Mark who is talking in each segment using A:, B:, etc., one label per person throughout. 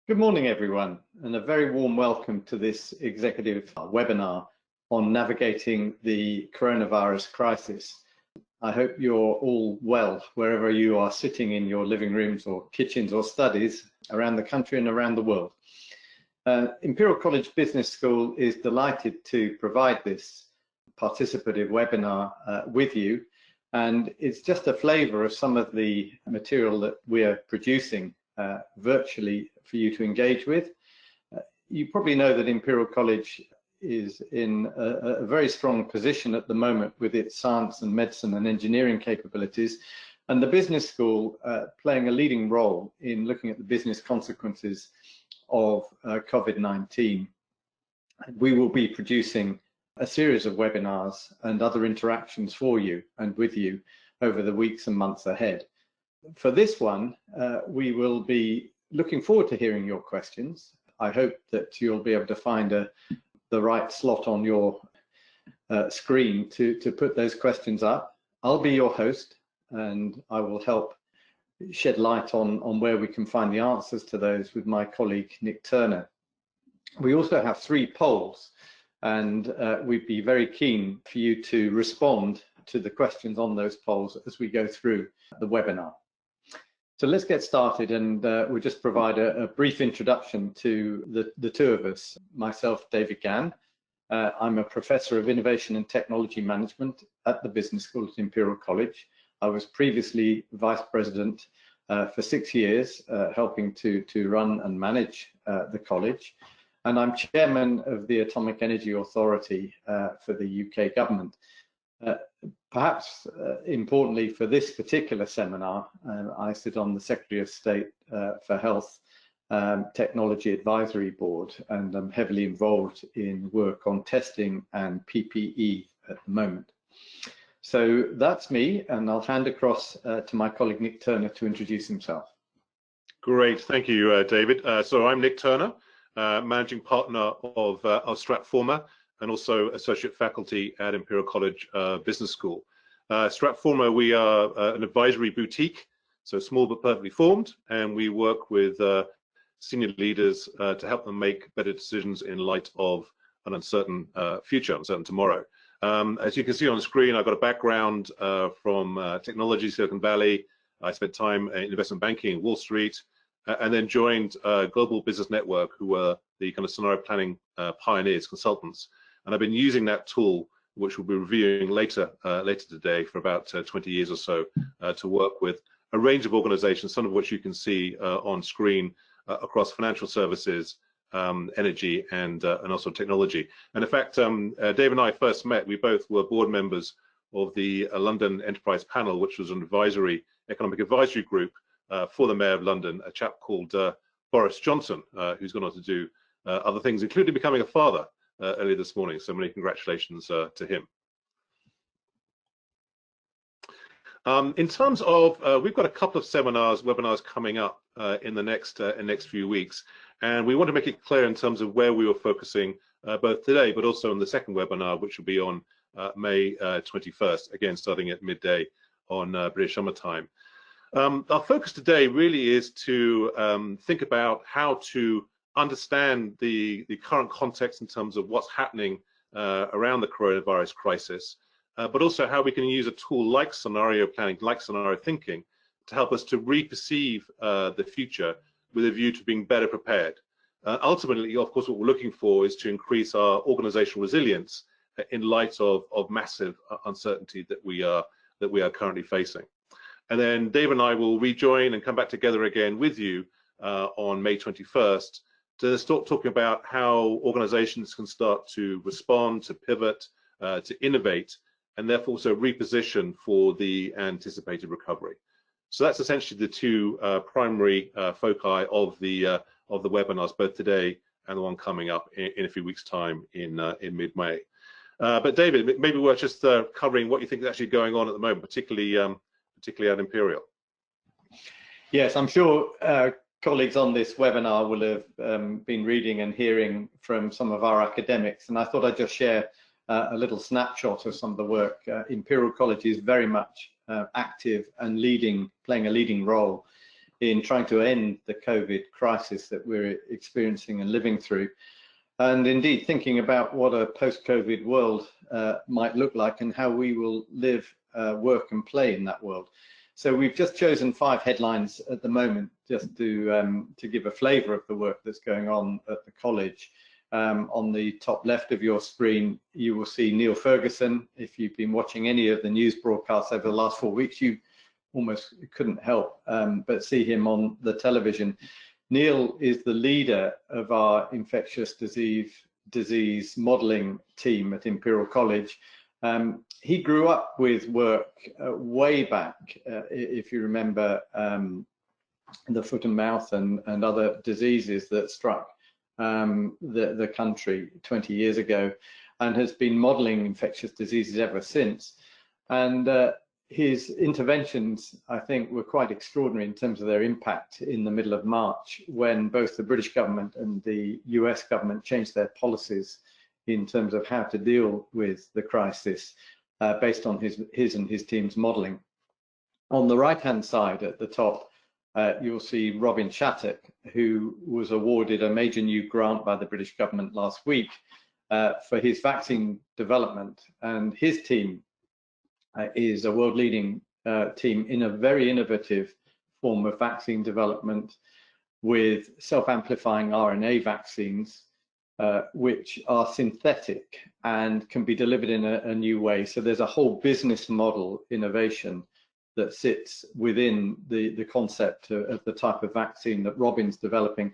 A: Good morning, everyone, and a very warm welcome to this executive webinar on navigating the coronavirus crisis. I hope you're all well, wherever you are sitting in your living rooms or kitchens or studies around the country and around the world. Imperial College Business School is delighted to provide this participative webinar with you, and it's just a flavour of some of the material that we're producing virtually for you to engage with. You probably know that Imperial College is in a very strong position at the moment with its science and medicine and engineering capabilities, and the business school playing a leading role in looking at the business consequences of COVID-19. We will be producing a series of webinars and other interactions for you and with you over the weeks and months ahead. For this one, we will be looking forward to hearing your questions. I hope that you'll be able to find the right slot on your screen to put those questions up. I'll be your host, and I will help shed light on where we can find the answers to those with my colleague Nick Turner. We also have 3 polls, and we'd be very keen for you to respond to the questions on those polls as we go through the webinar. So let's get started, and we'll just provide a brief introduction to the two of us. Myself, David Gann. I'm a Professor of Innovation and Technology Management at the Business School at Imperial College. I was previously Vice President for 6 years, helping to run and manage the college. And I'm Chairman of the Atomic Energy Authority for the UK government. Perhaps importantly for this particular seminar, I sit on the Secretary of State for Health Technology Advisory Board, and I'm heavily involved in work on testing and PPE at the moment. So that's me, and I'll hand across to my colleague Nick Turner to introduce himself.
B: Great, thank you, David. So I'm Nick Turner, Managing Partner of Stratforma, and also associate faculty at Imperial College Business School. Stratforma, we are an advisory boutique, so small but perfectly formed, and we work with senior leaders to help them make better decisions in light of an uncertain future, uncertain tomorrow. As you can see on screen, I've got a background from technology, Silicon Valley. I spent time in investment banking, Wall Street, and then joined Global Business Network, who were the kind of scenario planning pioneers, consultants. And I've been using that tool, which we'll be reviewing later today, for about 20 years or so, to work with a range of organizations, some of which you can see on screen across financial services, energy, and also technology. And in fact, Dave and I first met, we both were board members of the London Enterprise Panel, which was an economic advisory group for the Mayor of London, a chap called Boris Johnson, who's gone on to do other things, including becoming a father earlier this morning. So many congratulations to him. In terms of, we've got a couple of webinars coming up in the next few weeks, and we want to make it clear in terms of where we were focusing both today, but also in the second webinar, which will be on May 21st, again starting at midday on British Summer Time. Our focus today really is to think about how to understand the current context in terms of what's happening around the coronavirus crisis, but also how we can use a tool like scenario planning, like scenario thinking, to help us to reperceive the future with a view to being better prepared. Ultimately, of course, what we're looking for is to increase our organizational resilience in light of massive uncertainty that we are currently facing. And then Dave and I will rejoin and come back together again with you on May 21st to start talking about how organizations can start to respond, to pivot, to innovate, and therefore also reposition for the anticipated recovery. So that's essentially the two primary foci of the webinars, both today and the one coming up in a few weeks' time in mid-May. But David, maybe we're just covering what you think is actually going on at the moment, particularly at Imperial.
A: Yes, I'm sure colleagues on this webinar will have been reading and hearing from some of our academics, and I thought I'd just share a little snapshot of some of the work. Imperial College is very much active and playing a leading role in trying to end the COVID crisis that we're experiencing and living through, and indeed thinking about what a post-COVID world might look like and how we will live, work and play in that world. So we've just chosen 5 headlines at the moment, just to give a flavour of the work that's going on at the college. On the top left of your screen, you will see Neil Ferguson. If you've been watching any of the news broadcasts over the last 4 weeks, you almost couldn't help but see him on the television. Neil is the leader of our infectious disease modelling team at Imperial College. He grew up with work way back, if you remember, the foot and mouth and other diseases that struck the country 20 years ago, and has been modelling infectious diseases ever since. And his interventions, I think, were quite extraordinary in terms of their impact in the middle of March, when both the British government and the US government changed their policies in terms of how to deal with the crisis based on his and his team's modelling. On the right-hand side at the top, you'll see Robin Shattuck, who was awarded a major new grant by the British government last week for his vaccine development. And his team is a world-leading team in a very innovative form of vaccine development with self-amplifying RNA vaccines, which are synthetic and can be delivered in a new way. So there's a whole business model innovation that sits within the concept of the type of vaccine that Robin's developing.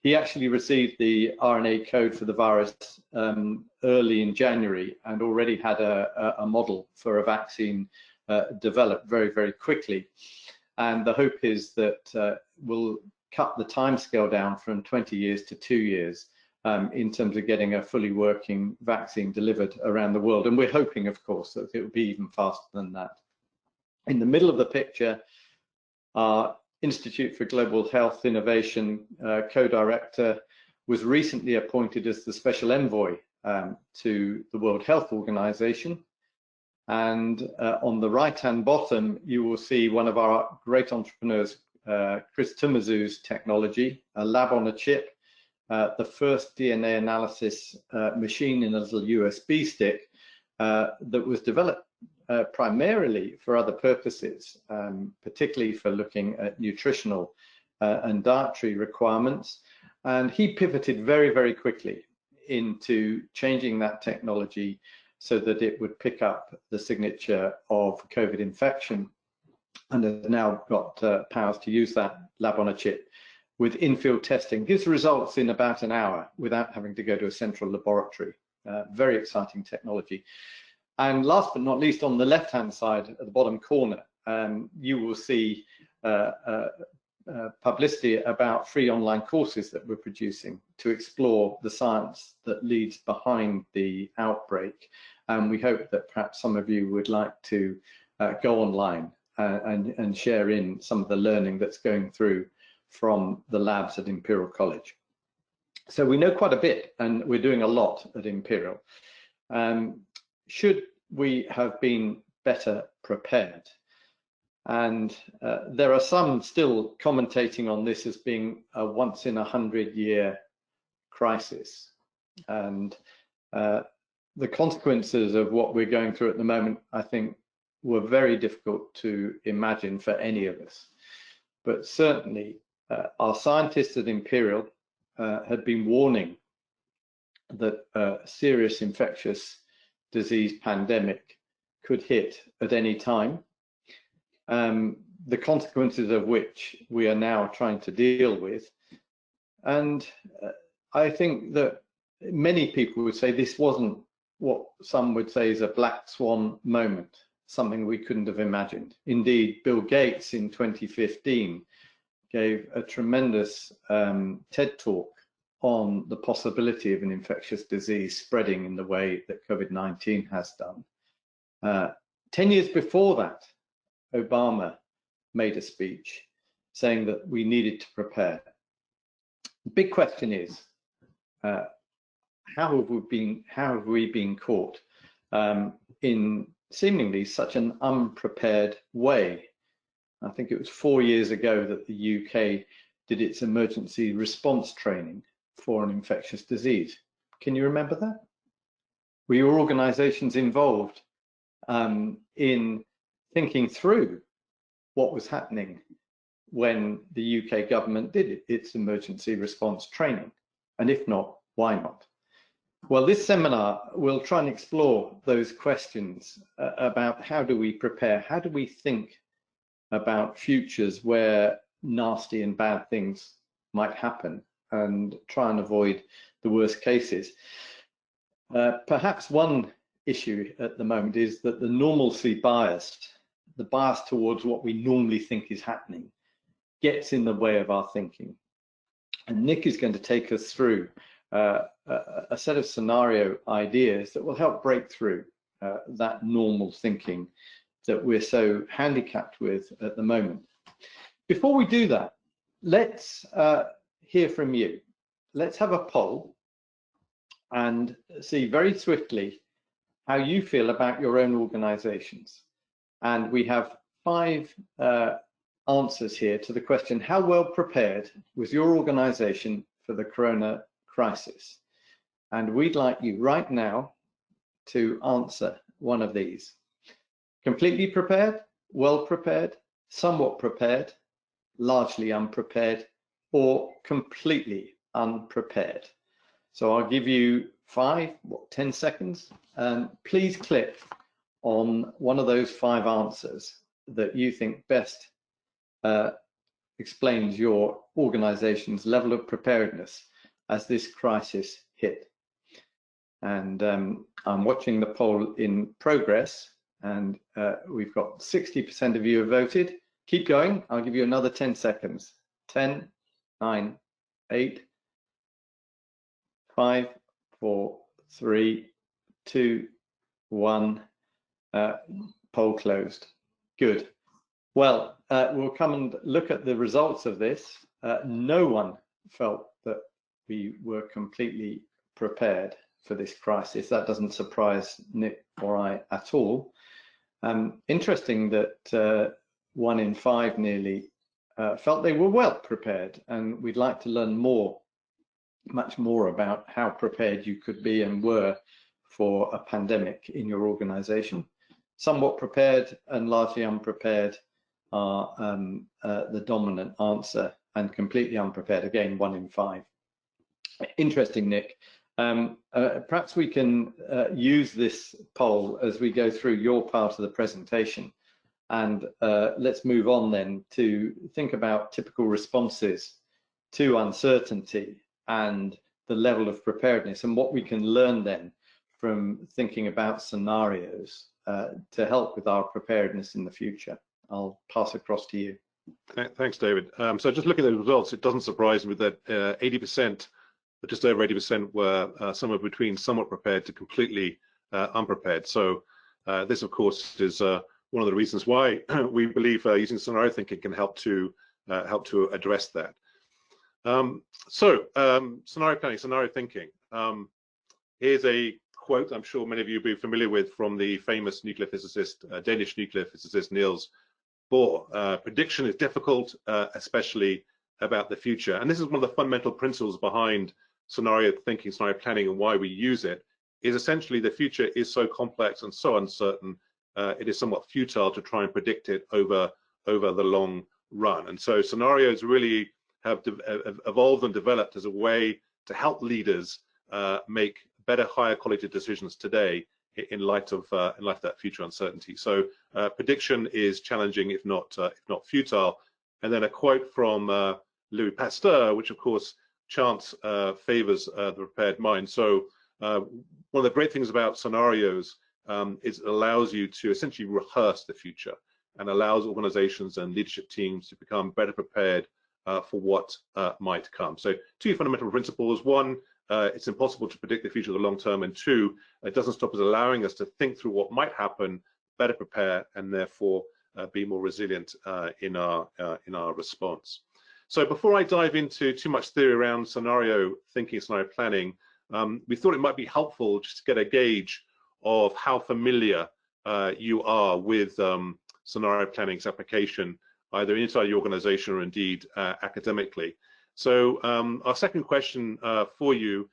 A: He actually received the RNA code for the virus early in January, and already had a model for a vaccine developed very, very quickly. And the hope is that we'll cut the timescale down from 20 years to 2 years in terms of getting a fully working vaccine delivered around the world. And we're hoping, of course, that it will be even faster than that. In the middle of the picture, our Institute for Global Health Innovation co-director was recently appointed as the special envoy to the World Health Organization. And on the right-hand bottom, you will see one of our great entrepreneurs, Chris Tumazu's technology, a lab on a chip, the first DNA analysis machine in a little USB stick that was developed primarily for other purposes, particularly for looking at nutritional and dietary requirements. And he pivoted very, very quickly into changing that technology so that it would pick up the signature of COVID infection, and has now got powers to use that lab on a chip with in-field testing. Gives results in about an hour without having to go to a central laboratory. Very exciting technology. And last but not least, on the left-hand side at the bottom corner, you will see publicity about free online courses that we're producing to explore the science that leads behind the outbreak. And we hope that perhaps some of you would like to go online and share in some of the learning that's going through from the labs at Imperial College. So we know quite a bit, and we're doing a lot at Imperial. Should we have been better prepared? And there are some still commentating on this as being a once in 100-year crisis. And the consequences of what we're going through at the moment, I think, were very difficult to imagine for any of us. But certainly our scientists at Imperial had been warning that a serious infectious disease pandemic could hit at any time, the consequences of which we are now trying to deal with. And I think that many people would say this wasn't what some would say is a black swan moment, something we couldn't have imagined. Indeed, Bill Gates in 2015 gave a tremendous TED talk on the possibility of an infectious disease spreading in the way that COVID-19 has done. 10 years before that, Obama made a speech saying that we needed to prepare. The big question is, how have we been caught in seemingly such an unprepared way? I think it was 4 years ago that the UK did its emergency response training for an infectious disease. Can you remember that? Were your organisations involved in thinking through what was happening when the UK government did its emergency response training? And if not, why not? Well, this seminar will try and explore those questions about how do we prepare, how do we think about futures where nasty and bad things might happen, and try and avoid the worst cases. Perhaps one issue at the moment is that the normalcy bias, the bias towards what we normally think is happening, gets in the way of our thinking. And Nick is going to take us through a set of scenario ideas that will help break through that normal thinking that we're so handicapped with at the moment. Before we do that, let's hear from you. Let's have a poll and see very swiftly how you feel about your own organizations. And we have 5 answers here to the question, how well prepared was your organization for the corona crisis? And we'd like you right now to answer one of these. Completely prepared, well prepared, somewhat prepared, largely unprepared, or completely unprepared. So I'll give you 10 seconds, and please click on one of those 5 answers that you think best explains your organization's level of preparedness as this crisis hit. And I'm watching the poll in progress, and we've got 60% of you have voted. Keep going. I'll give you another 10 seconds. 10, 9, 8, 5, 4, 3, 2, 1. Poll closed. Good. Well, we'll come and look at the results of this. No one felt that we were completely prepared for this crisis. That doesn't surprise Nick or I at all. Interesting that 1 in 5 nearly felt they were well prepared, and we'd like to learn much more about how prepared you could be and were for a pandemic in your organization. Somewhat prepared and largely unprepared are the dominant answer, and completely unprepared, again, 1 in 5. Interesting, Nick. Perhaps we can use this poll as we go through your part of the presentation, and let's move on then to think about typical responses to uncertainty and the level of preparedness, and what we can learn then from thinking about scenarios to help with our preparedness in the future. I'll pass across to you.
B: Thanks, David. So just looking at the results, it doesn't surprise me that 80%, or just over 80%, were somewhere between somewhat prepared to completely unprepared. So this, of course, is one of the reasons why we believe using scenario thinking can help to address that. Scenario planning, scenario thinking. Here's a quote I'm sure many of you will be familiar with from the famous nuclear physicist, Danish nuclear physicist Niels Bohr. Prediction is difficult, especially about the future. And this is one of the fundamental principles behind scenario thinking, scenario planning, and why we use it, is essentially the future is so complex and so uncertain, it is somewhat futile to try and predict it over the long run. And so scenarios really have evolved and developed as a way to help leaders make better, higher quality decisions today in light of that future uncertainty. So prediction is challenging, if not futile. And then a quote from Louis Pasteur, which of course chance favors the prepared mind. So one of the great things about scenarios is it allows you to essentially rehearse the future, and allows organizations and leadership teams to become better prepared for what might come. So 2 fundamental principles: 1, it's impossible to predict the future of the long term, and 2, it doesn't stop us allowing us to think through what might happen, better prepare, and therefore be more resilient in our response. So before I dive into too much theory around scenario thinking, scenario planning, we thought it might be helpful just to get a gauge of how familiar you are with scenario planning's application either inside your organization or indeed academically. So our second question for you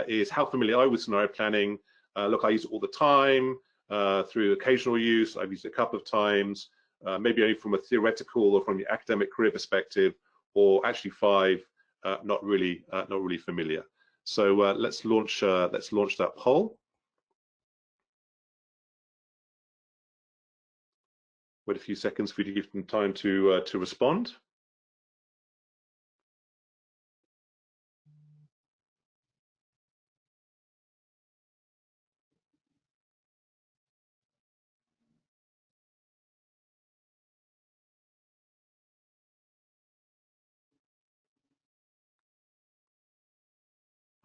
B: is, how familiar are you with scenario planning? Look, I use it all the time through occasional use. I've used it a couple of times, maybe only from a theoretical or from the academic career perspective, or actually 5, not really familiar. So let's launch that poll. Wait a few seconds for you to give them time to respond.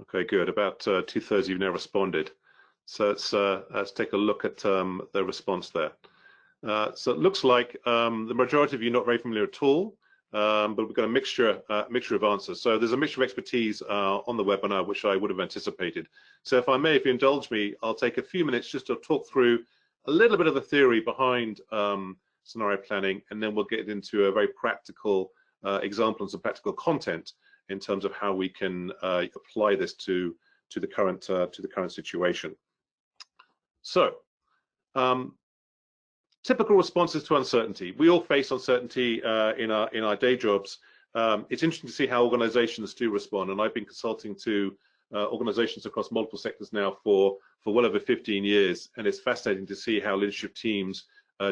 B: Okay, good. About 2/3 you've now responded. So let's take a look at the response there. So it looks like the majority of you are not very familiar at all, but we've got a mixture of answers. So there's a mixture of expertise on the webinar, which I would have anticipated. So if I may, if you indulge me, I'll take a few minutes just to talk through a little bit of the theory behind scenario planning, and then we'll get into a very practical example and some practical content in terms of how we can apply this to the current situation. So typical responses to uncertainty. We all face uncertainty in our day jobs. It's interesting to see how organizations do respond, and I've been consulting to organizations across multiple sectors now for well over 15 years, and it's fascinating to see how leadership teams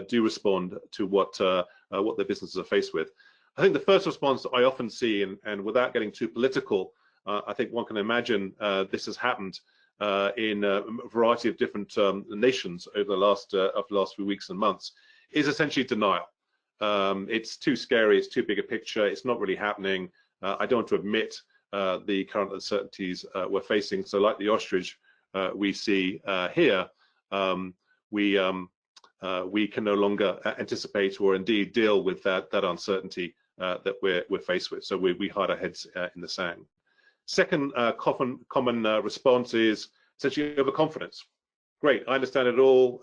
B: do respond to what their businesses are faced with. I think the first response that I often see, and without getting too political, I think one can imagine this has happened in a variety of different nations over the last few weeks and months, is essentially denial. It's too scary, it's too big a picture, it's not really happening. I don't want to admit the current uncertainties we're facing. So like the ostrich we see here, we can no longer anticipate or indeed deal with that uncertainty that we're faced with. So we hide our heads in the sand. Second common response is essentially overconfidence. Great, I understand it all.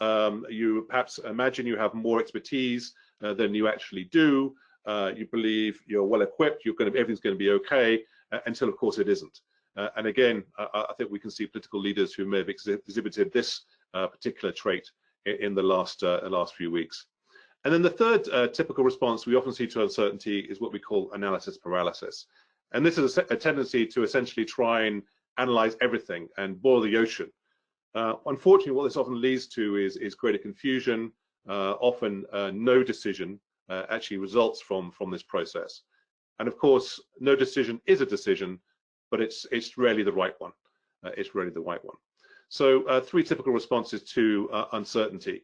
B: You perhaps imagine you have more expertise than you actually do. You believe you're well equipped. Everything's going to be okay, until of course it isn't. And again, I think we can see political leaders who may have exhibited this particular trait in the last few weeks. And then the third typical response we often see to uncertainty is what we call analysis paralysis. And this is a tendency to essentially try and analyze everything and boil the ocean. Unfortunately, what this often leads to is greater confusion. Often no decision actually results from this process. And of course, no decision is a decision, but it's rarely the right one. It's rarely the right one. So 3 typical responses to uncertainty.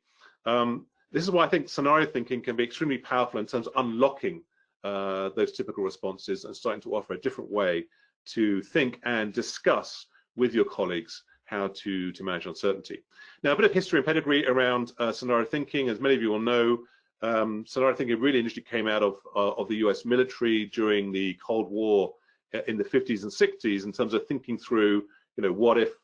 B: This is why I think scenario thinking can be extremely powerful in terms of unlocking those typical responses and starting to offer a different way to think and discuss with your colleagues how to manage uncertainty. Now, a bit of history and pedigree around scenario thinking. As many of you will know, scenario thinking really initially came out of the US military during the Cold War in the 50s and 60s in terms of thinking through, what if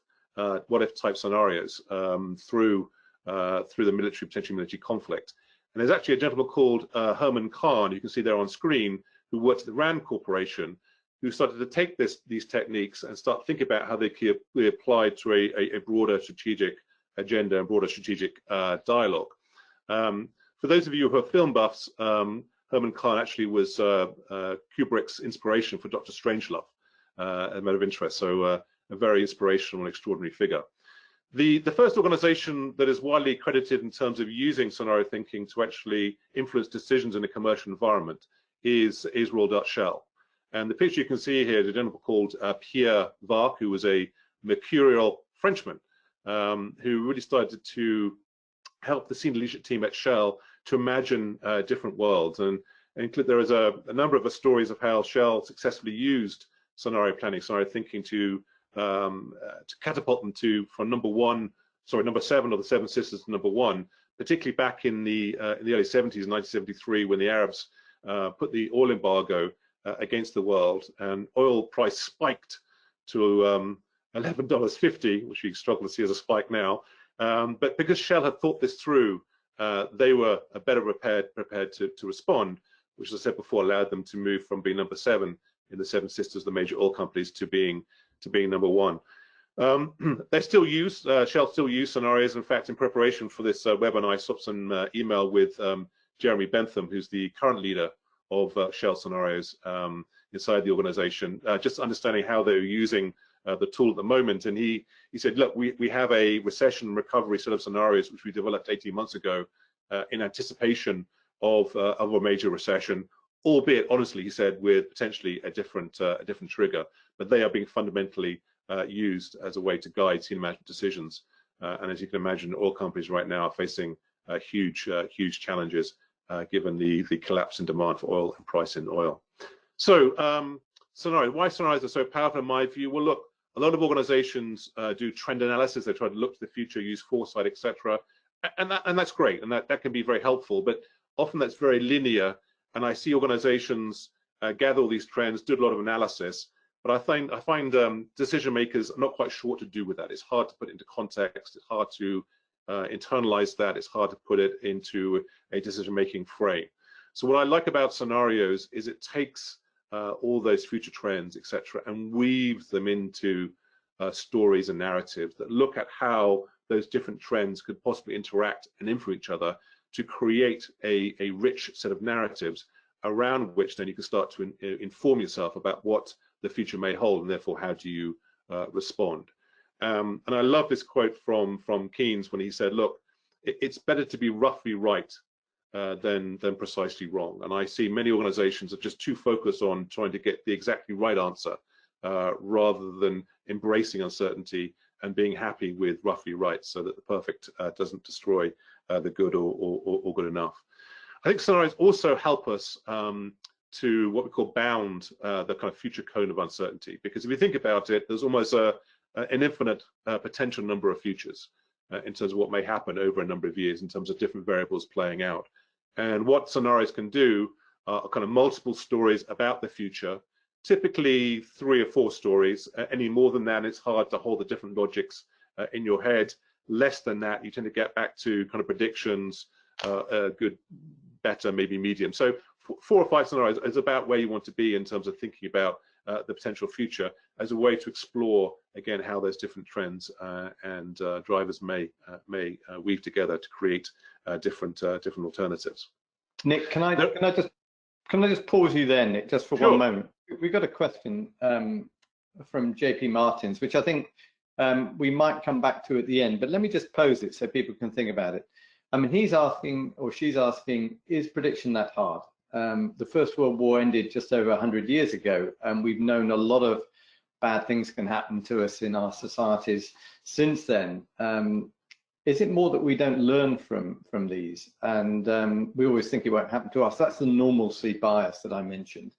B: type scenarios through the military, potentially military conflict. And there's actually a gentleman called Herman Kahn, you can see there on screen, who worked at the RAND Corporation, who started to take these techniques and start thinking about how they could be applied to a broader strategic agenda and broader strategic dialogue. For those of you who are film buffs, Herman Kahn actually was Kubrick's inspiration for Dr. Strangelove, a matter of interest. So a very inspirational and extraordinary figure. The first organization that is widely credited in terms of using scenario thinking to actually influence decisions in a commercial environment is Royal Dutch Shell. And the picture you can see here is a gentleman called Pierre Vark, who was a mercurial Frenchman, who really started to help the senior leadership team at Shell to imagine different worlds. And there is a number of stories of how Shell successfully used scenario planning, scenario thinking to catapult them from number 7 of the 7 sisters to number 1, particularly back in the early 70s, 1973, when the Arabs put the oil embargo against the world, and oil price spiked to $11.50, which we struggle to see as a spike now. But because Shell had thought this through, they were better prepared to respond which, as I said before, allowed them to move from being number 7 in the Seven Sisters, the major oil companies, to being number 1. They still use Shell still use scenarios. In fact, in preparation for this webinar, I swapped some email with Jeremy Bentham, who's the current leader of Shell Scenarios inside the organization, just understanding how they're using the tool at the moment. And he said, look, we have a recession recovery set of scenarios which we developed 18 months ago in anticipation of a major recession, albeit, honestly, he said, with potentially a different trigger, but they are being fundamentally used as a way to guide senior management decisions. And as you can imagine, oil companies right now are facing huge challenges given the collapse in demand for oil and price in oil. So why scenarios are so powerful in my view? Well, look, a lot of organizations do trend analysis. They try to look to the future, use foresight, etc. And that's great, and that can be very helpful, but often that's very linear. And I see organizations gather all these trends, do a lot of analysis, but I find decision makers are not quite sure what to do with that. It's hard to put it into context. It's hard to internalize that. It's hard to put it into a decision-making frame. So what I like about scenarios is it takes all those future trends, etc., and weaves them into stories and narratives that look at how those different trends could possibly interact and influence each other to create a rich set of narratives around which then you can start to inform yourself about what the future may hold, and therefore how do you respond. And I love this quote from Keynes when he said, look, it's better to be roughly right than precisely wrong. And I see many organizations are just too focused on trying to get the exactly right answer rather than embracing uncertainty and being happy with roughly right, so that the perfect doesn't destroy the good or good enough. I think scenarios also help us to what we call bound the kind of future cone of uncertainty, because if you think about it, there's almost an infinite potential number of futures in terms of what may happen over a number of years in terms of different variables playing out. And what scenarios can do are kind of multiple stories about the future, typically 3 or 4 stories. Any more than that, it's hard to hold the different logics in your head. Less than that, you tend to get back to kind of predictions, good, better, maybe medium. So 4 or 5 scenarios is about where you want to be in terms of thinking about the potential future as a way to explore, again, how those different trends and drivers may weave together to create different alternatives.
A: Nick, can I just pause you there, Nick, just for
B: Sure.
A: one moment? We've got a question from JP Martins, which I think we might come back to at the end, but let me just pose it so people can think about it. I mean, he's asking, or she's asking, is prediction that hard? The First World War ended just over 100 years ago, and we've known a lot of bad things can happen to us in our societies since then. Is it more that we don't learn from these, and we always think it won't happen to us? That's the normalcy bias that I mentioned.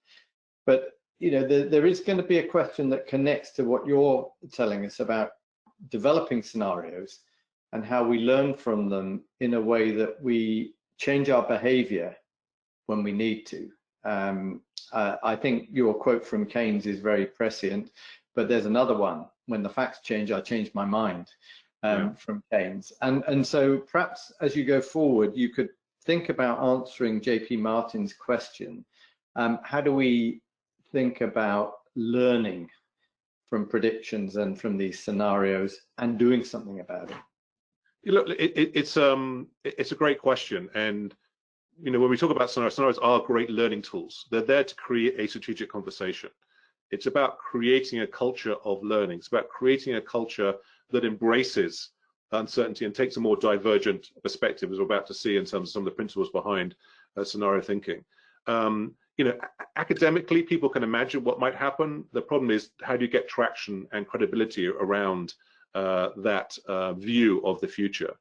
A: But you know, there is going to be a question that connects to what you're telling us about developing scenarios and how we learn from them in a way that we change our behavior when we need to. I think your quote from Keynes is very prescient, but there's another one: when the facts change, I change my mind, from Keynes. And so perhaps as you go forward, you could think about answering JP Martin's question. How do we think about learning from predictions and from these scenarios and doing something about it?
B: Look, it's a great question, and you know, when we talk about scenarios are great learning tools. They're there to create a strategic conversation. It's about creating a culture of learning. It's about creating a culture that embraces uncertainty and takes a more divergent perspective, as we're about to see in terms of some of the principles behind scenario thinking. You know, academically, people can imagine what might happen. The problem is, how do you get traction and credibility around that view of the future?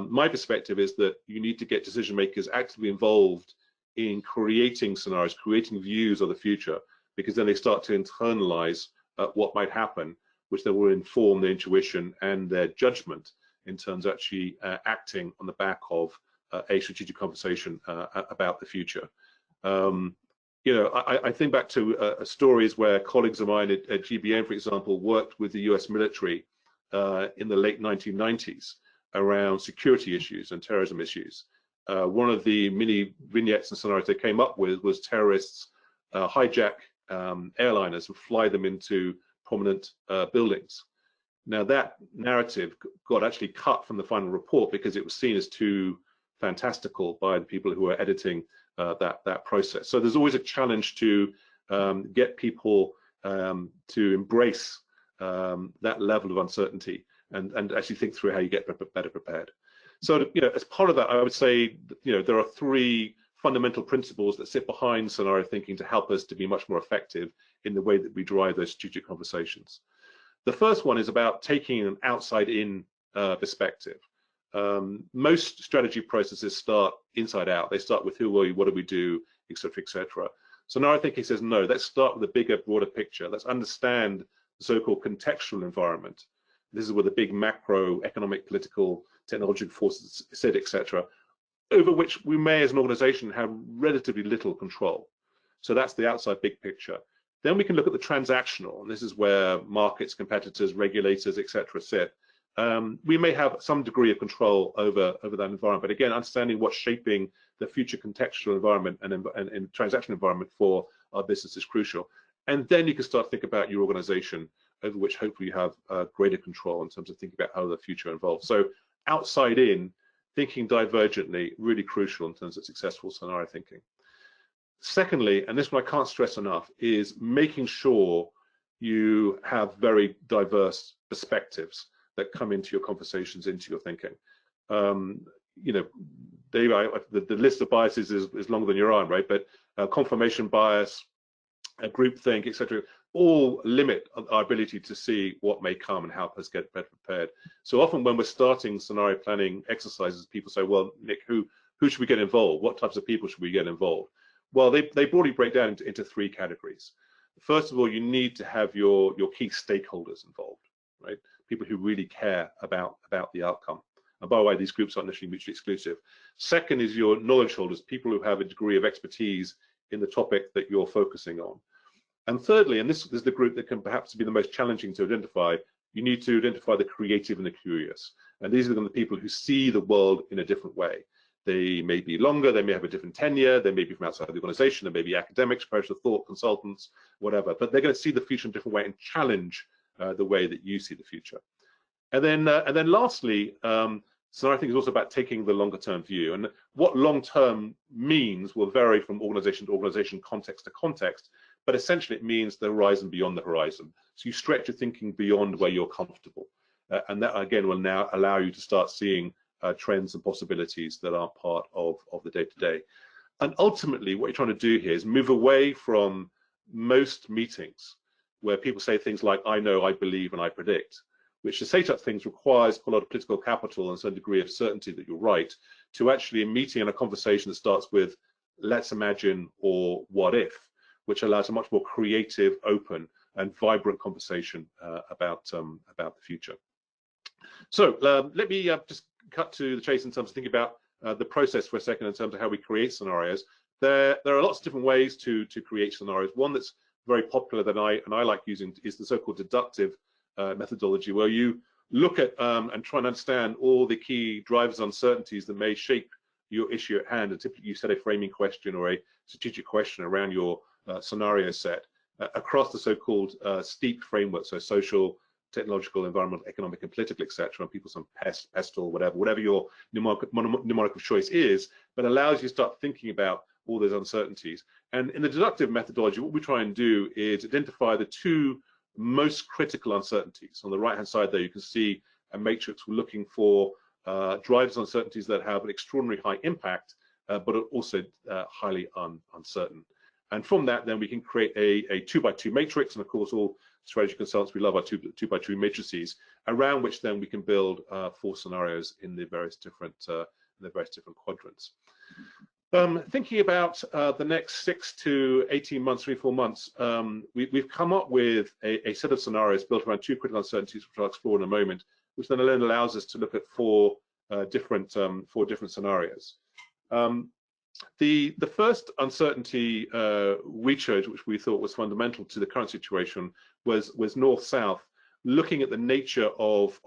B: My perspective is that you need to get decision makers actively involved in creating scenarios, creating views of the future, because then they start to internalize what might happen, which then will inform their intuition and their judgment in terms of actually acting on the back of a strategic conversation about the future. You know, I think back to stories where colleagues of mine at GBN, for example, worked with the US military in the late 1990s around security issues and terrorism issues. one of the mini vignettes and scenarios they came up with was terrorists hijack airliners and fly them into prominent buildings. Now that narrative got actually cut from the final report because it was seen as too fantastical by the people who were editing that process. So there's always a challenge to get people to embrace that level of uncertainty and actually think through how you get better prepared. So, as part of that, I would say, there are three fundamental principles that sit behind scenario thinking to help us to be much more effective in the way that we drive those strategic conversations. The first one is about taking an outside-in perspective. Most strategy processes start inside out. They start with who are we, what do we do, et cetera, et cetera. Scenario thinking says, no, let's start with a bigger, broader picture. Let's understand the so-called contextual environment. This is where the big macro, economic, political, technological forces sit, et cetera, over which we may, as an organization, have relatively little control. So that's the outside big picture. Then we can look at the transactional, and this is where markets, competitors, regulators, et cetera, sit. We may have some degree of control over that environment, but again, understanding what's shaping the future contextual environment and transactional environment for our business is crucial. And then you can start to think about your organization, over which hopefully you have greater control in terms of thinking about how the future involves. So outside in, thinking divergently, really crucial in terms of successful scenario thinking. Secondly, and this one I can't stress enough, is making sure you have very diverse perspectives that come into your conversations, into your thinking. Dave, the list of biases is longer than your arm, right? But confirmation bias, groupthink, etc., all limit our ability to see what may come and help us get better prepared. So often when we're starting scenario planning exercises, people say, well, Nick, who should we get involved? What types of people should we get involved? Well, they broadly break down into three categories. First of all, you need to have your key stakeholders involved, right? People who really care about the outcome. And by the way, these groups aren't necessarily mutually exclusive. Second is your knowledge holders, people who have a degree of expertise in the topic that you're focusing on. And thirdly, and this is the group that can perhaps be the most challenging to identify, you need to identify the creative and the curious. And these are the people who see the world in a different way. They may be longer, they may have a different tenure, they may be from outside the organization, they may be academics, professors of thought, consultants, whatever, but they're going to see the future in a different way and challenge the way that you see the future. And then lastly, scenario thinking is also about taking the longer term view. And what long term means will vary from organization to organization, context to context, but essentially it means the horizon beyond the horizon. So you stretch your thinking beyond where you're comfortable. And that again will now allow you to start seeing trends and possibilities that are part of the day-to-day. And ultimately, what you're trying to do here is move away from most meetings where people say things like, I know, I believe, and I predict, which to say such things requires a lot of political capital and some degree of certainty that you're right, to actually a meeting and a conversation that starts with, let's imagine, or what if, which allows a much more creative, open, and vibrant conversation about the future. So let me just cut to the chase in terms of thinking about the process for a second in terms of how we create scenarios. There are lots of different ways to create scenarios. One that's very popular that I like using is the so-called deductive methodology, where you look at and try and understand all the key drivers, uncertainties that may shape your issue at hand. And typically you set a framing question or a strategic question around your scenario set across the so-called STEEP framework, so social, technological, environmental, economic, and political, etc., and people some pestle, whatever your mnemonic of choice is, but allows you to start thinking about all those uncertainties. And in the deductive methodology, what we try and do is identify the two most critical uncertainties. On the right-hand side there, you can see a matrix. We're looking for drivers uncertainties that have an extraordinary high impact, but are also highly uncertain. And from that, then we can create a 2x2 matrix. And of course, all strategy consultants, we love our 2x2 matrices, around which then we can build 4 scenarios in the various different quadrants. Thinking about the next 6 to 18 months, 3-4 months, we've come up with a set of scenarios built around 2 critical uncertainties, which I'll explore in a moment, which then allows us to look at 4 different scenarios. The first uncertainty we chose, which we thought was fundamental to the current situation, was north-south, looking at the nature of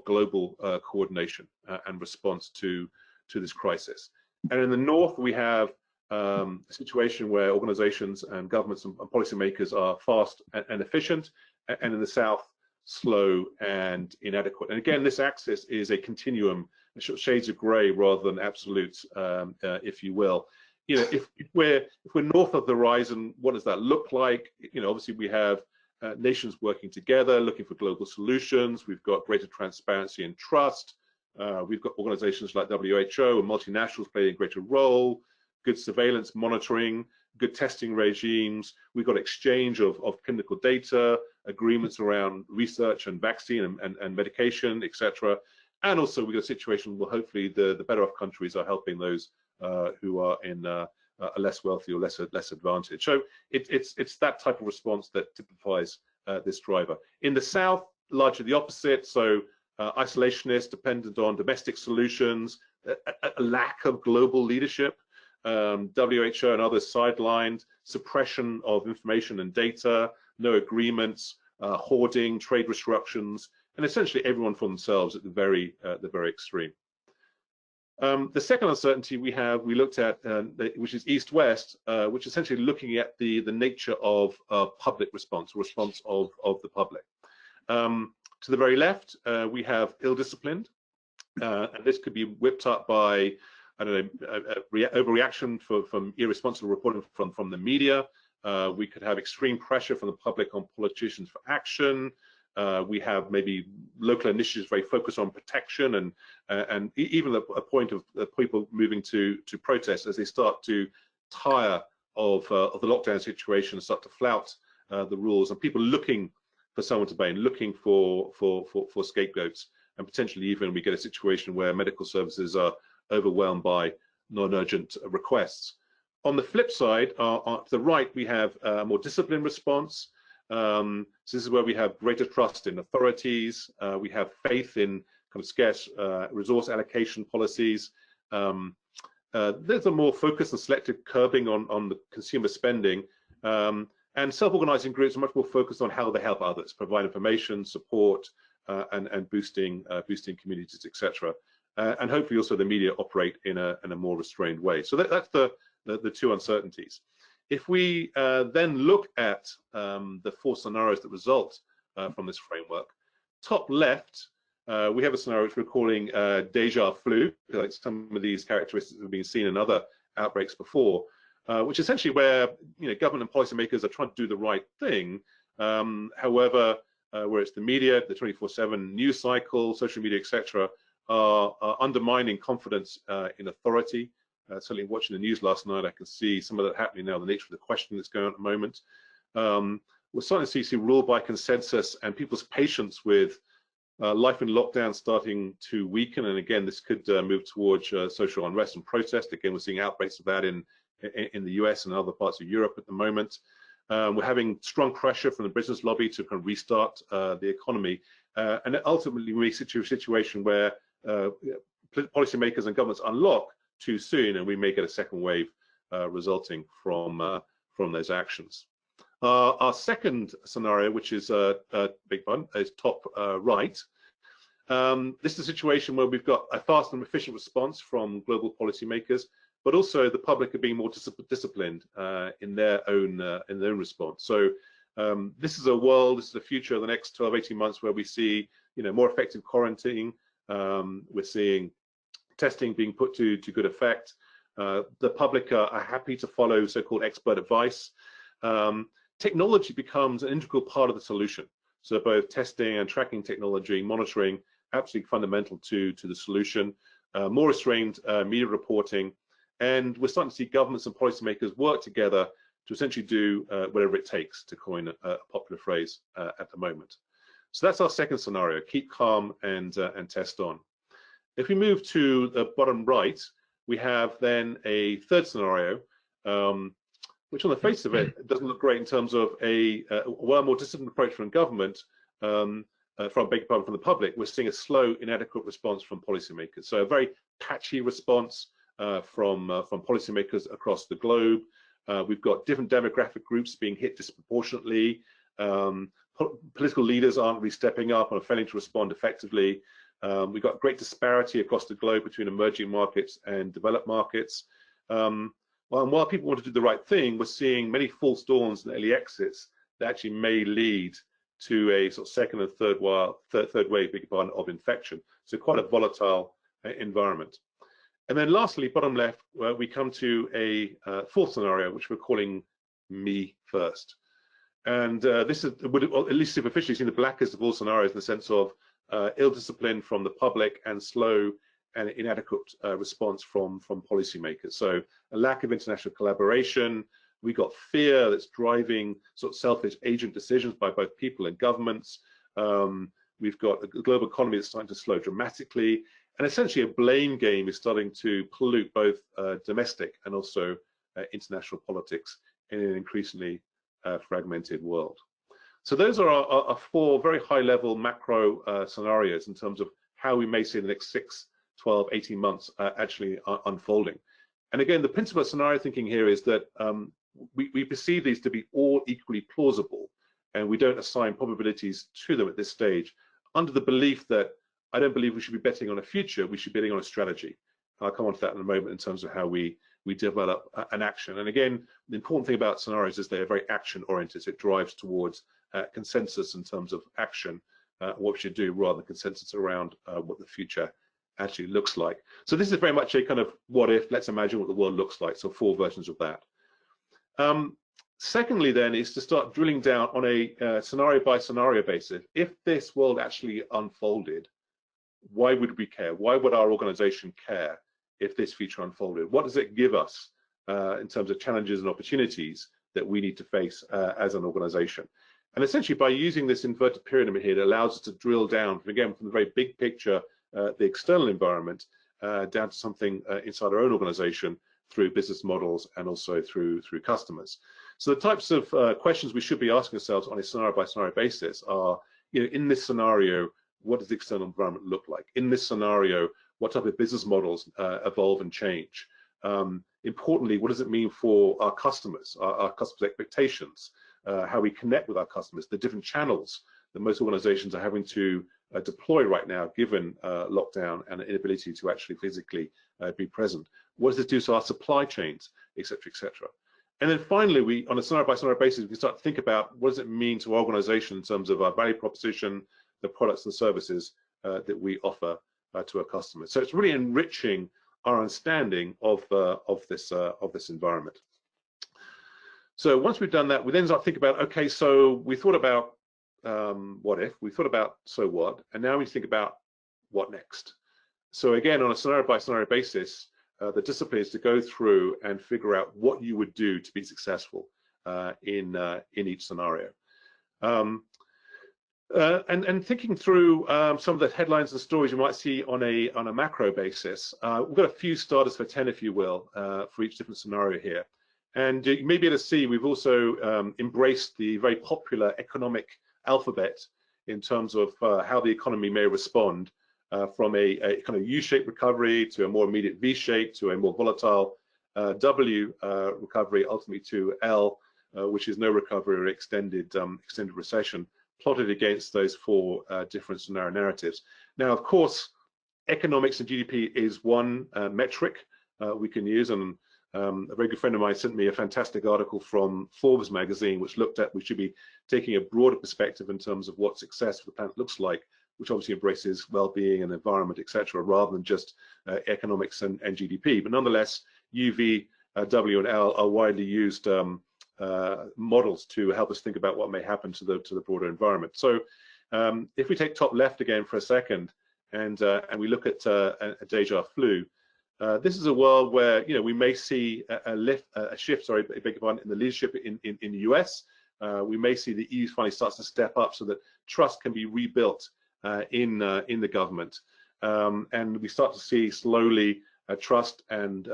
B: global coordination and response to this crisis. And in the north, we have a situation where organizations and governments and policymakers are fast and efficient, and in the south, slow and inadequate. And again, this axis is a continuum, shades of gray rather than absolutes, if you will. You know, if we're north of the horizon, what does that look like? You know, obviously we have nations working together, looking for global solutions. We've got greater transparency and trust. We've got organizations like WHO and multinationals playing a greater role, good surveillance monitoring, good testing regimes. We've got exchange of clinical data, agreements around research and vaccine and medication, etc. And also we've got a situation where hopefully the better off countries are helping those who are in a less wealthy or less advantaged. So it's that type of response that typifies this driver. In the south, largely the opposite. So isolationist, dependent on domestic solutions, a lack of global leadership, WHO and others sidelined, suppression of information and data, no agreements, hoarding, trade restrictions, and essentially everyone for themselves at the very extreme. The second uncertainty we looked at, which is east-west, which is essentially looking at the nature of public response of the public. To the very left, we have ill-disciplined, and this could be whipped up by, I don't know, overreaction from irresponsible reporting from the media. We could have extreme pressure from the public on politicians for action. We have maybe local initiatives very focused on protection and even a point of people moving to protest as they start to tire of the lockdown situation and start to flout the rules, and people looking for someone to blame, looking for scapegoats, and potentially even we get a situation where medical services are overwhelmed by non-urgent requests. On the flip side, to the right, we have a more disciplined response. So this is where we have greater trust in authorities. We have faith in kind of scarce resource allocation policies. There's a more focused and selective curbing on the consumer spending. And self-organizing groups are much more focused on how they help others, provide information, support, and boosting communities, etc. And hopefully also the media operate in a more restrained way. So that's the two uncertainties. If we then look at the four scenarios that result from this framework, top left, we have a scenario which we're calling déjà vu, like some of these characteristics have been seen in other outbreaks before, which is essentially where government and policymakers are trying to do the right thing. However, where it's the media, the 24/7 news cycle, social media, etc., are undermining confidence in authority. Certainly watching the news last night, I can see some of that happening now, the nature of the question that's going on at the moment. We're starting to see rule by consensus and people's patience with life in lockdown starting to weaken. And again, this could move towards social unrest and protest. Again, we're seeing outbreaks of that in the US and other parts of Europe at the moment. We're having strong pressure from the business lobby to kind of restart the economy. And ultimately, we reach a situation where policymakers and governments unlock too soon, and we may get a second wave resulting from those actions. Our second scenario, which is a big one, is top right. This is a situation where we've got a fast and efficient response from global policymakers, but also the public are being more disciplined in their own response. So this is a world, this is the future of the next 12, 18 months where we see more effective quarantining. We're seeing testing being put to good effect. The public are happy to follow so-called expert advice. Technology becomes an integral part of the solution. So both testing and tracking technology, monitoring, absolutely fundamental to the solution. More restrained media reporting, and we're starting to see governments and policymakers work together to essentially do whatever it takes, to coin a popular phrase at the moment. So that's our second scenario: keep calm and test on. If we move to the bottom right, we have then a third scenario, which on the face of it doesn't look great in terms of a more disciplined approach from government, from the public. We're seeing a slow, inadequate response from policymakers. So a very patchy response from policymakers across the globe. We've got different demographic groups being hit disproportionately. Political leaders aren't really stepping up or failing to respond effectively. We've got great disparity across the globe between emerging markets and developed markets. While people want to do the right thing, we're seeing many false dawns and early exits that actually may lead to a sort of second and third wave of infection. So quite a volatile environment. And then lastly, bottom left, we come to a fourth scenario, which we're calling me first. And this is, at least superficially, seen the blackest of all scenarios in the sense of ill discipline from the public and slow and inadequate response from policymakers. So a lack of international collaboration. We got fear that's driving sort of selfish agent decisions by both people and governments. We've got a global economy that's starting to slow dramatically, and essentially a blame game is starting to pollute both domestic and also international politics in an increasingly fragmented world. So those are our four very high-level macro scenarios in terms of how we may see the next 6, 12, 18 months actually unfolding. And again, the principle of scenario thinking here is that we perceive these to be all equally plausible, and we don't assign probabilities to them at this stage, under the belief that I don't believe we should be betting on a future, we should be betting on a strategy. I'll come on to that in a moment in terms of how we develop an action. And again, the important thing about scenarios is they're very action-oriented. So it drives towards consensus in terms of action, what we should do, rather than consensus around what the future actually looks like. So this is very much a kind of what if, let's imagine what the world looks like. So 4 versions of that. Secondly, then, is to start drilling down on a scenario by scenario basis. If this world actually unfolded, why would we care? Why would our organization care if this future unfolded? What does it give us in terms of challenges and opportunities that we need to face as an organization? And essentially, by using this inverted pyramid here, it allows us to drill down, again, from the very big picture, the external environment, down to something inside our own organization through business models and also through customers. So the types of questions we should be asking ourselves on a scenario by scenario basis are, in this scenario, what does the external environment look like? In this scenario, what type of business models evolve and change? Importantly, what does it mean for our customers, our customers' expectations, how we connect with our customers, the different channels that most organizations are having to deploy right now, given lockdown and the inability to actually physically be present? What does it do to our supply chains, et cetera, et cetera? And then finally, we, on a scenario by scenario basis, we can start to think about what does it mean to our organization in terms of our value proposition, the products and services that we offer to our customers. So it's really enriching our understanding of this environment. So once we've done that, we then start to think about, okay, so we thought about what if, we thought about so what, and now we think about what next. So again, on a scenario by scenario basis, the discipline is to go through and figure out what you would do to be successful in each scenario. And thinking through some of the headlines and stories you might see on a macro basis, we've got a few starters for 10, if you will, for each different scenario here. And you may be able to see we've also embraced the very popular economic alphabet in terms of how the economy may respond from a kind of U-shaped recovery to a more immediate V-shape to a more volatile W recovery, ultimately to L, which is no recovery or extended recession, plotted against those 4 different scenario narratives. Now, of course, economics and GDP is one metric we can use, and a very good friend of mine sent me a fantastic article from Forbes magazine, which looked at we should be taking a broader perspective in terms of what success for the planet looks like, which obviously embraces well-being and environment, etc., rather than just economics and GDP. But nonetheless, U, V, W, and L are widely used models to help us think about what may happen to the broader environment. So if we take top left again for a second, and we look at a déjà flu, this is a world where we may see a shift, sorry, I beg your pardon, in the leadership in the US. We may see the EU finally starts to step up so that trust can be rebuilt in the government, and we start to see slowly trust and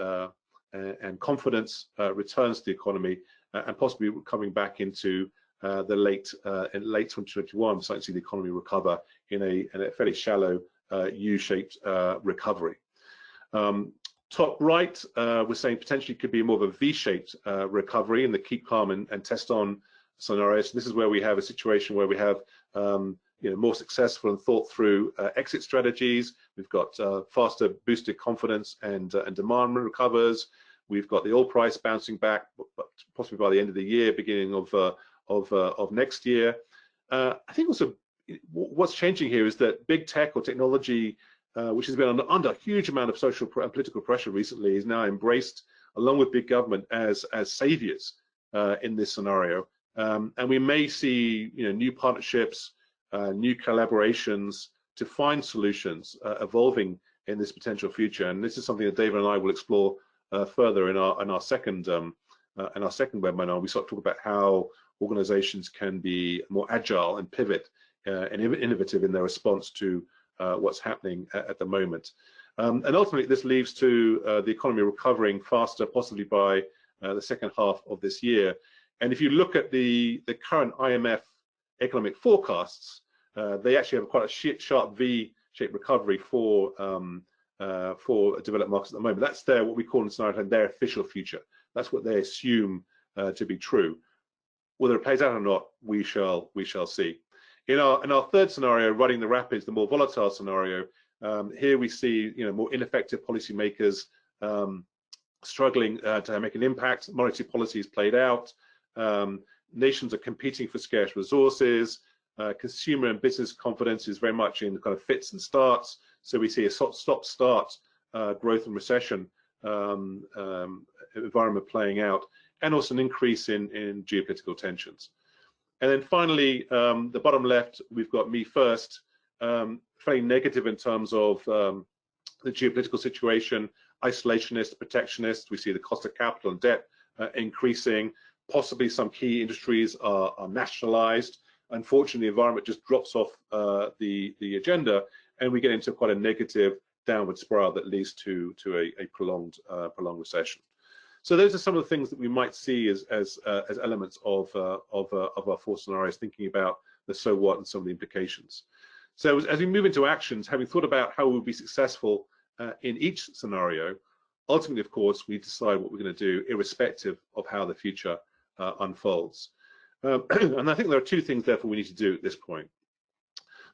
B: confidence returns to the economy, and possibly coming back into the late 2021, starting to see the economy recover in a fairly shallow U-shaped recovery. Top right, we're saying potentially could be more of a V-shaped recovery in the keep calm and test on scenarios. This is where we have a situation where we have more successful and thought through exit strategies. We've got faster boosted confidence and demand recovers. We've got the oil price bouncing back, possibly by the end of the year, beginning of next year. I think also what's changing here is that big tech or technology, which has been under a huge amount of social and political pressure recently, is now embraced along with big government as saviors in this scenario. And we may see new partnerships, new collaborations to find solutions evolving in this potential future. And this is something that David and I will explore further in our second webinar. We sort of talk about how organizations can be more agile and pivot and innovative in their response to what's happening at the moment. And ultimately, this leads to the economy recovering faster, possibly by the second half of this year. And if you look at the current IMF economic forecasts, they actually have quite a sharp V-shaped recovery for developed markets at the moment. That's what we call in scenario their official future. That's what they assume to be true. Whether it plays out or not, we shall see. In our third scenario, running the rapids, the more volatile scenario, here we see more ineffective policymakers struggling to make an impact. Monetary policy is played out. Nations are competing for scarce resources. Consumer and business confidence is very much in kind of fits and starts. So we see a stop-start growth and recession environment playing out, and also an increase in geopolitical tensions. And then finally, the bottom left, we've got me first, fairly negative in terms of the geopolitical situation, isolationist, protectionist. We see the cost of capital and debt increasing. Possibly some key industries are nationalized. Unfortunately, the environment just drops off the agenda, and we get into quite a negative downward spiral that leads to a prolonged recession. So those are some of the things that we might see as elements of our four scenarios, thinking about the so what and some of the implications. So as we move into actions, having thought about how we'll be successful in each scenario, ultimately, of course, we decide what we're going to do, irrespective of how the future unfolds. And I think there are two things, therefore, we need to do at this point.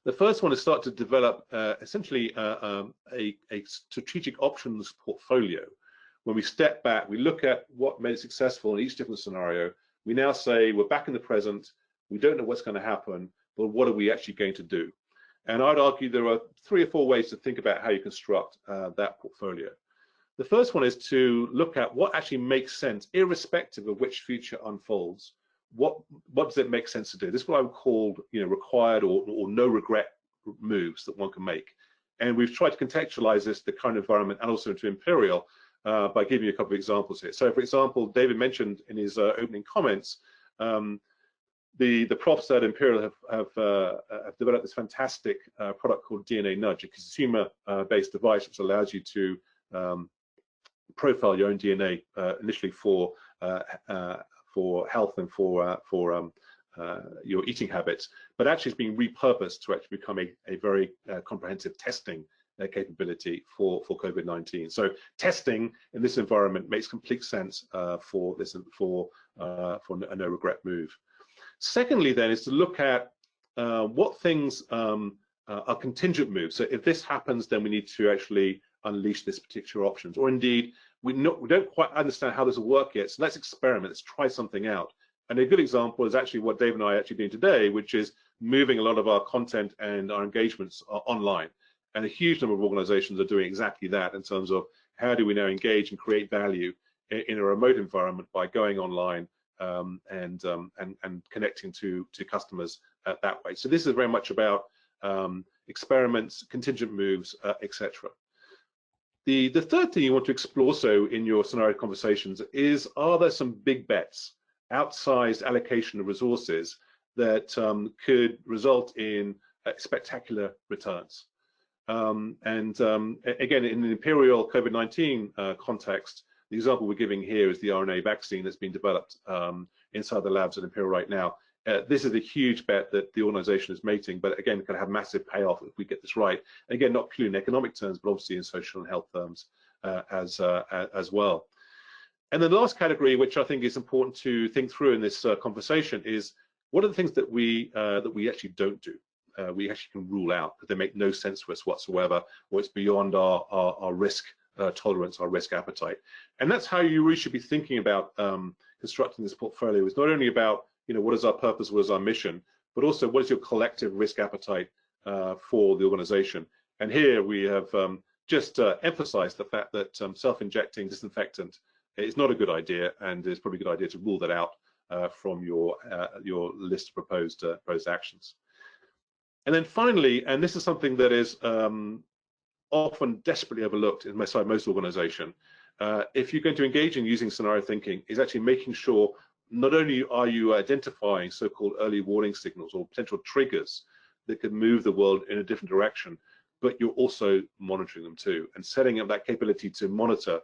B: The first one is start to develop essentially a strategic options portfolio. When we step back, we look at what made it successful in each different scenario. We now say we're back in the present. We don't know what's going to happen, but what are we actually going to do? And I'd argue there are 3 or 4 ways to think about how you construct that portfolio. The first one is to look at what actually makes sense, irrespective of which future unfolds. What does it make sense to do? This is what I would call, required or no regret moves that one can make. And we've tried to contextualize this to the current environment and also to Imperial by giving you a couple of examples here. So, for example, David mentioned in his opening comments the profs at Imperial have developed this fantastic product called DNA Nudge, a consumer-based device which allows you to profile your own DNA initially for health and for your eating habits, but actually it's being repurposed to actually become a very comprehensive testing capability for COVID-19. So testing in this environment makes complete sense for a no regret move. Secondly, then, is to look at what things are contingent moves. So if this happens, then we need to actually unleash this particular options, or indeed we don't quite understand how this will work yet. So let's experiment. Let's try something out. And a good example is actually what Dave and I are actually doing today, which is moving a lot of our content and our engagements online. And a huge number of organizations are doing exactly that in terms of how do we now engage and create value in a remote environment by going online and connecting to customers that way. So this is very much about experiments, contingent moves, etc. The third thing you want to explore also in your scenario conversations is, are there some big bets, outsized allocation of resources that could result in spectacular returns? Again, in the Imperial COVID-19 context, the example we're giving here is the RNA vaccine that's been developed inside the labs at Imperial right now. This is a huge bet that the organization is making, but again, it can have massive payoff if we get this right. Again, not purely in economic terms, but obviously in social and health terms as well. And then the last category, which I think is important to think through in this conversation, is what are the things that we actually don't do? We actually can rule out because they make no sense to us whatsoever, or it's beyond our risk tolerance, our risk appetite. And that's how you really should be thinking about constructing this portfolio. It's not only about, what is our purpose, what is our mission, but also what is your collective risk appetite for the organization. And here we have just emphasized the fact that self-injecting disinfectant is not a good idea, and it's probably a good idea to rule that out from your list of proposed actions. And then finally, and this is something that is often desperately overlooked in most organizations, if you're going to engage in using scenario thinking, is actually making sure not only are you identifying so-called early warning signals or potential triggers that could move the world in a different direction, but you're also monitoring them too, and setting up that capability to monitor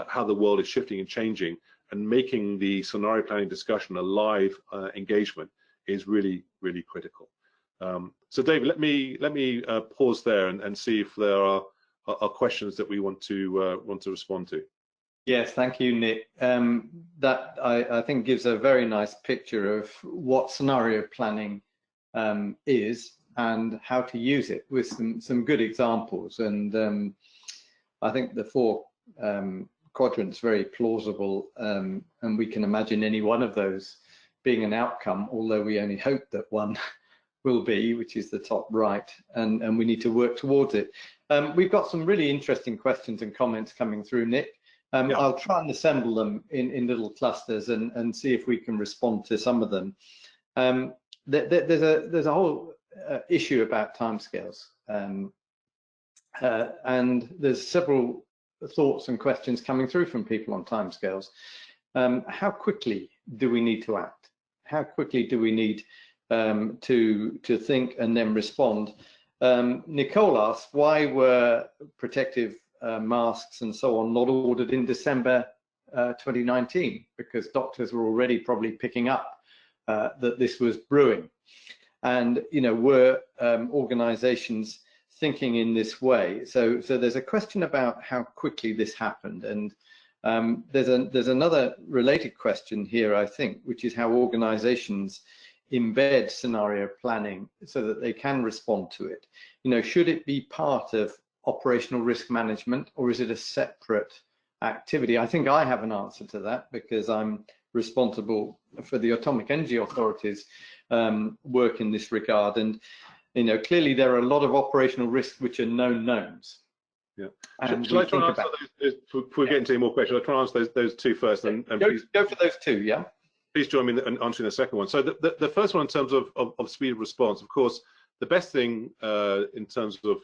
B: how the world is shifting and changing, and making the scenario planning discussion a live engagement is really, really critical. So David, let me pause there and see if there are questions that we want to respond to.
A: Yes, thank you, Nick. That I think gives a very nice picture of what scenario planning is and how to use it, with some good examples. And I think the 4 quadrants very plausible, and we can imagine any one of those being an outcome, although we only hope that one will be, which is the top right, and we need to work towards it. We've got some really interesting questions and comments coming through, Nick. Yeah. I'll try and assemble them in little clusters and see if we can respond to some of them. There's a whole issue about timescales, and there's several thoughts and questions coming through from people on timescales. How quickly do we need to act? How quickly do we need to think and then respond? Nicole asked, why were protective masks and so on not ordered in December 2019? Because doctors were already probably picking up that this was brewing. And were organizations thinking in this way? So there's a question about how quickly this happened, and there's another related question here, I think, which is how organizations embed scenario planning so that they can respond to it. Should it be part of operational risk management, or is it a separate activity? I think I have an answer to that, because I'm responsible for the Atomic Energy Authority's work in this regard. And clearly there are a lot of operational risks which are known knowns.
B: Yeah. Shall I try and answer those before we get into any more questions? I'll try and answer those 2 first. And
A: go for those 2, yeah.
B: Please join me in answering the second one. So the first one, in terms of speed of response, of course, the best thing in terms of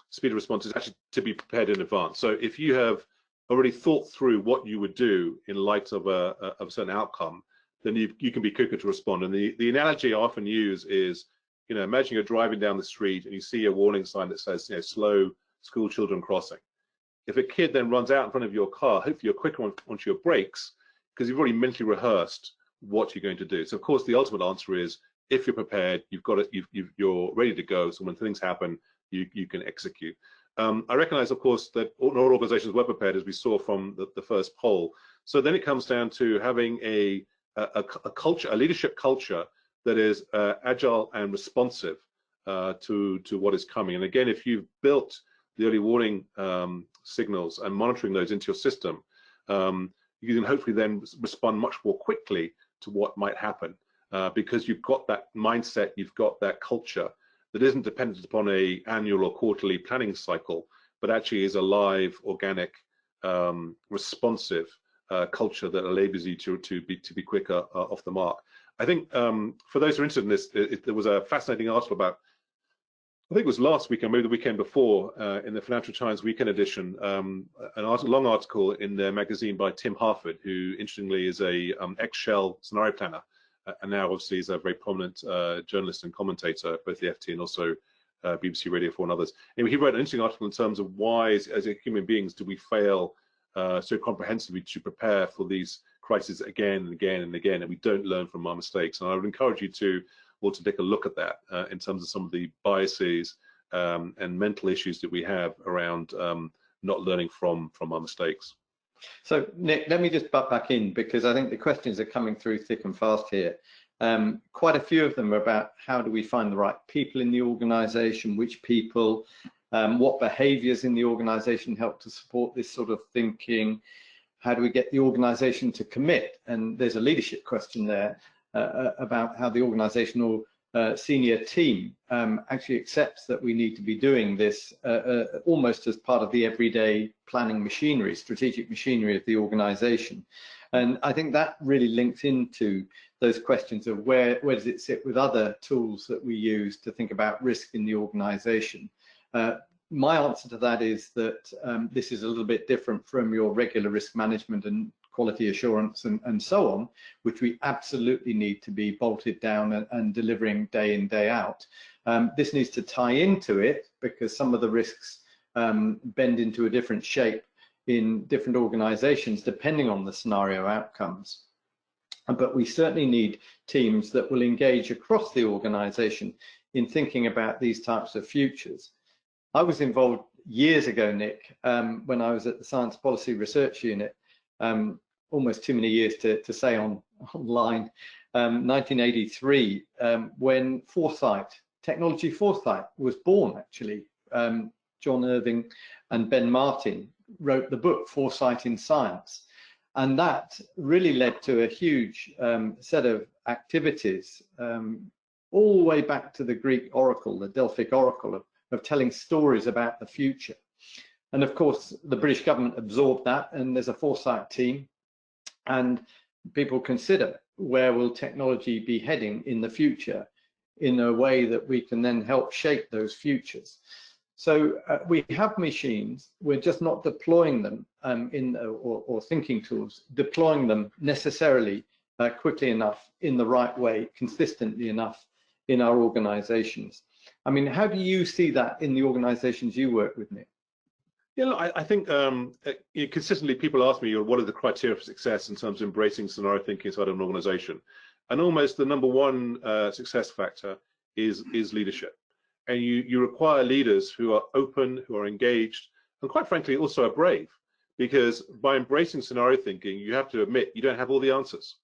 B: speed of response is actually to be prepared in advance. So if you have already thought through what you would do in light of a certain outcome, then you can be quicker to respond. And the analogy I often use is, imagine you're driving down the street and you see a warning sign that says, slow school children crossing. If a kid then runs out in front of your car, hopefully you're quicker onto your brakes, because you've already mentally rehearsed what you're going to do. So of course the ultimate answer is, if you're prepared, you've got it, you're ready to go. So when things happen, you can execute. I recognize, of course, that not all organizations were prepared, as we saw from the first poll. So then it comes down to having a culture, a leadership culture that is agile and responsive to what is coming. And again, if you've built the early warning signals and monitoring those into your system, you can hopefully then respond much more quickly to what might happen, because you've got that mindset, you've got that culture that isn't dependent upon an annual or quarterly planning cycle, but actually is a live, organic, responsive culture that enables you to be quicker off the mark. I think for those who are interested in this, there was a fascinating article about, I think it was last weekend, maybe the weekend before, in the Financial Times weekend edition, long article in their magazine by Tim Harford, who interestingly is a ex-Shell scenario planner, and now obviously is a very prominent journalist and commentator at both the FT and also BBC Radio 4 and others. Anyway, he wrote an interesting article in terms of why, as human beings, do we fail so comprehensively to prepare for these crises again and again and again, and we don't learn from our mistakes. And I would encourage you to take a look at that in terms of some of the biases and mental issues that we have around not learning from our mistakes.
A: So Nick, let me just butt back in, because I think the questions are coming through thick and fast here. Quite a few of them are about how do we find the right people in the organization, which people, what behaviors in the organization help to support this sort of thinking, how do we get the organization to commit? And there's a leadership question there about how the organizational senior team actually accepts that we need to be doing this almost as part of the everyday planning machinery, strategic machinery of the organization. And I think that really links into those questions of where does it sit with other tools that we use to think about risk in the organization. My answer to that is that this is a little bit different from your regular risk management and quality assurance and so on, which we absolutely need to be bolted down and delivering day in, day out. This needs to tie into it, because some of the risks bend into a different shape in different organizations depending on the scenario outcomes. But we certainly need teams that will engage across the organization in thinking about these types of futures. I was involved years ago, Nick, when I was at the Science Policy Research Unit, almost too many years to say online, 1983, when technology foresight was born, actually. John Irving and Ben Martin wrote the book Foresight in Science, and that really led to a huge set of activities all the way back to the Greek oracle, the Delphic oracle, of telling stories about the future. And of course the British government absorbed that, and there's a foresight team, and people consider where will technology be heading in the future in a way that we can then help shape those futures. So we have machines, we're just not deploying them or thinking tools, deploying them necessarily quickly enough, in the right way, consistently enough in our organizations. I mean, how do you see that in the organizations you work with, Nick?
B: Yeah, look, I think consistently people ask me, what are the criteria for success in terms of embracing scenario thinking inside an organization? And almost the number one success factor is leadership. And you require leaders who are open, who are engaged, and quite frankly also are brave, because by embracing scenario thinking, you have to admit you don't have all the answers.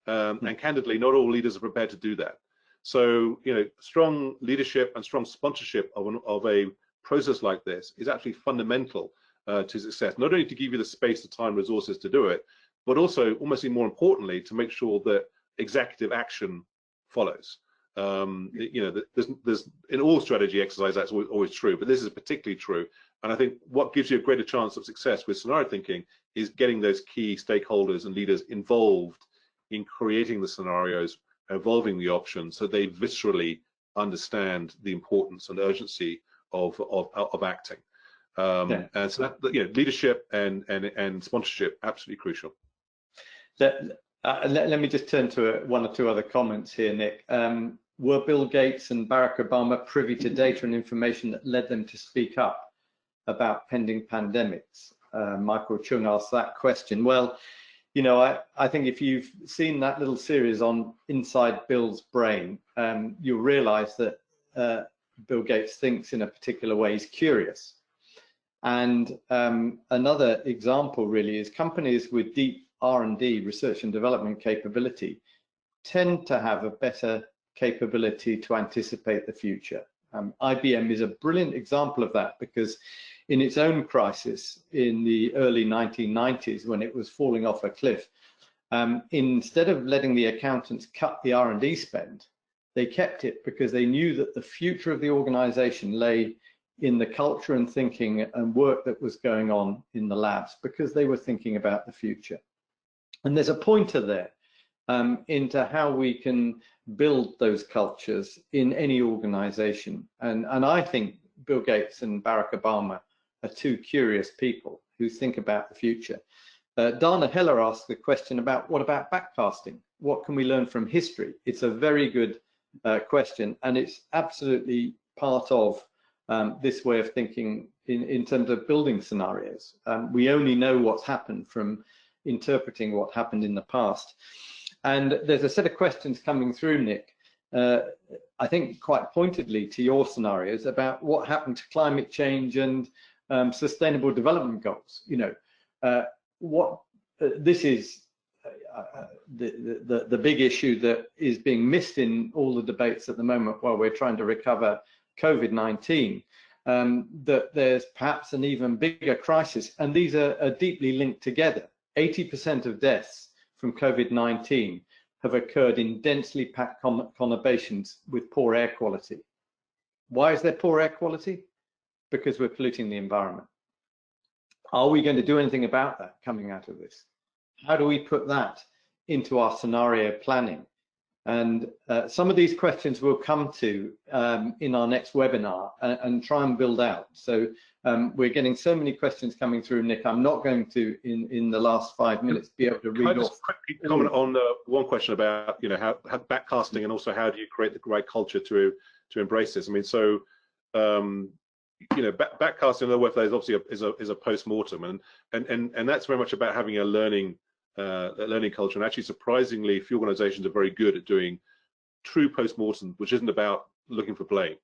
B: And candidly, not all leaders are prepared to do that. So, strong leadership and strong sponsorship of a process like this is actually fundamental to success, not only to give you the space, the time, resources to do it, but also, almost more importantly, to make sure that executive action follows. There's in all strategy exercise, that's always true, but this is particularly true. And I think what gives you a greater chance of success with scenario thinking is getting those key stakeholders and leaders involved in creating the scenarios, evolving the options, so they viscerally understand the importance and urgency of acting. And so that, leadership and sponsorship, absolutely crucial.
A: Let me just turn to one or two other comments here, Nick. Were Bill Gates and Barack Obama privy to data and information that led them to speak up about pending pandemics? Michael Chung asked that question. Well, I think if you've seen that little series on Inside Bill's Brain, you'll realize that Bill Gates thinks in a particular way. He's curious. And another example really is companies with deep R&D, research and development capability, tend to have a better capability to anticipate the future. IBM is a brilliant example of that, because in its own crisis in the early 1990s, when it was falling off a cliff, instead of letting the accountants cut the R&D spend, they kept it because they knew that the future of the organization lay in the culture and thinking and work that was going on in the labs, because they were thinking about the future. And there's a pointer there into how we can build those cultures in any organization. And I think Bill Gates and Barack Obama are two curious people who think about the future. Dana Heller asked the question about what about backcasting? What can we learn from history? It's a very good question, and it's absolutely part of this way of thinking in terms of building scenarios. We only know what's happened from interpreting what happened in the past. And there's a set of questions coming through, Nick, I think quite pointedly to your scenarios about what happened to climate change and sustainable development goals. this is the big issue that is being missed in all the debates at the moment while we're trying to recover COVID-19, that there's perhaps an even bigger crisis, and these are deeply linked together. 80% of deaths from COVID-19 have occurred in densely packed conurbations with poor air quality. Why is there poor air quality? Because we're polluting the environment. Are we going to do anything about that coming out of this? How do we put that into our scenario planning? And some of these questions we'll come to in our next webinar and try and build out. So we're getting so many questions coming through, Nick. I'm not going to, in the last 5 minutes, be able to read off.
B: Can I just quickly comment on one question about, you know, how backcasting, and also how do you create the right culture to embrace this? I mean, so you know, backcasting in the workplace obviously is a post-mortem, and that's very much about having a learning culture. And actually, surprisingly, few organizations are very good at doing true post-mortem, which isn't about looking for blame,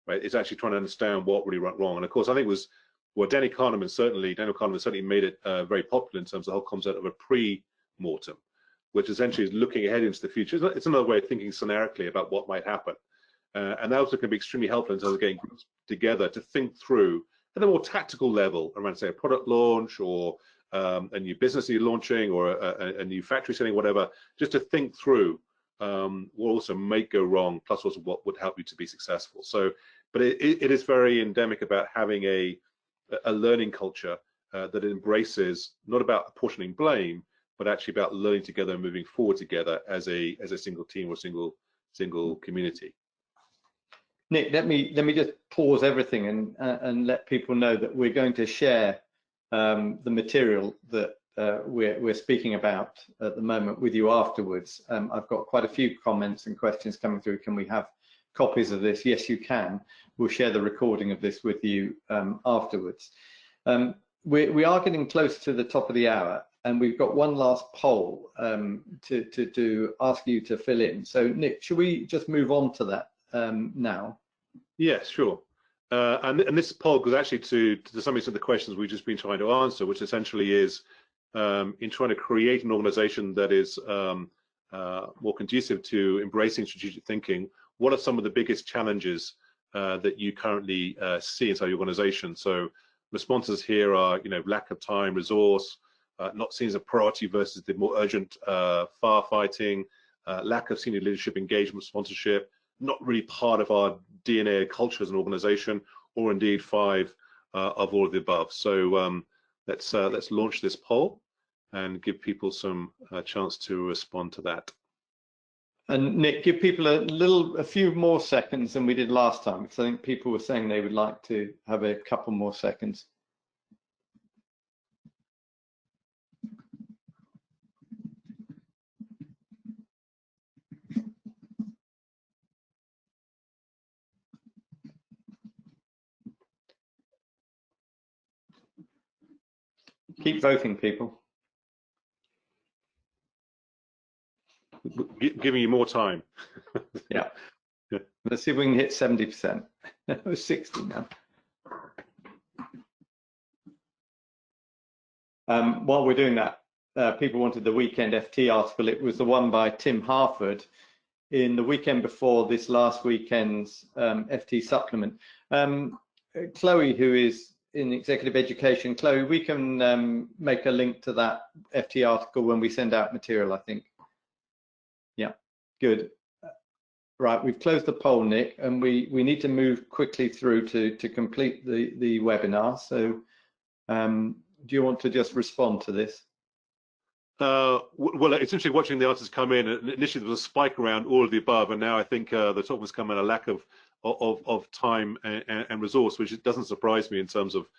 B: right? It's actually trying to understand what really went wrong. And of course, I think it was, well, Daniel Kahneman certainly made it very popular in terms of the whole concept of a pre-mortem, which essentially is looking ahead into the future. It's another way of thinking scenarically about what might happen. And that also can be extremely helpful in terms of getting groups together to think through at a more tactical level around, say, a product launch, or a new business you're launching, or a new factory setting, whatever, just to think through what also might go wrong, plus also what would help you to be successful. So, but it is very endemic about having a learning culture that embraces not about apportioning blame, but actually about learning together and moving forward together as a single team or single community.
A: Nick, let me just pause everything and let people know that we're going to share the material that we're speaking about at the moment with you afterwards. I've got quite a few comments and questions coming through. Can we have copies of this? Yes, you can. We'll share the recording of this with you afterwards. We are getting close to the top of the hour, and we've got one last poll to ask you to fill in. So, Nick, should we just move on to that now?
B: Yes, sure. And this poll goes actually to some extent the questions we've just been trying to answer, which essentially is in trying to create an organization that is more conducive to embracing strategic thinking. What are some of the biggest challenges that you currently see inside your organization? So responses here are, you know, lack of time, resource, not seen as a priority versus the more urgent firefighting, lack of senior leadership engagement, sponsorship, not really part of our DNA or culture as an organization, or indeed 5 of all of the above. So let's launch this poll and give people some chance to respond to that.
A: And Nick, give people a few more seconds than we did last time, because I think people were saying they would like to have a couple more seconds. Keep voting, people.
B: Giving you more time.
A: Yeah. Let's see if we can hit 70%. We're 60 now. While we're doing that, people wanted the weekend FT article. It was the one by Tim Harford in the weekend before this last weekend's FT supplement. Chloe, who is in executive education, Chloe, we can make a link to that FT article when we send out material, I think. Yeah, good. Right, we've closed the poll, Nick, and we need to move quickly through to complete the webinar. So do you want to just respond to this?
B: Well, it's interesting watching the answers come in. Initially, there was a spike around all of the above, and now I think the top has come in a lack of time and resource, which doesn't surprise me in terms of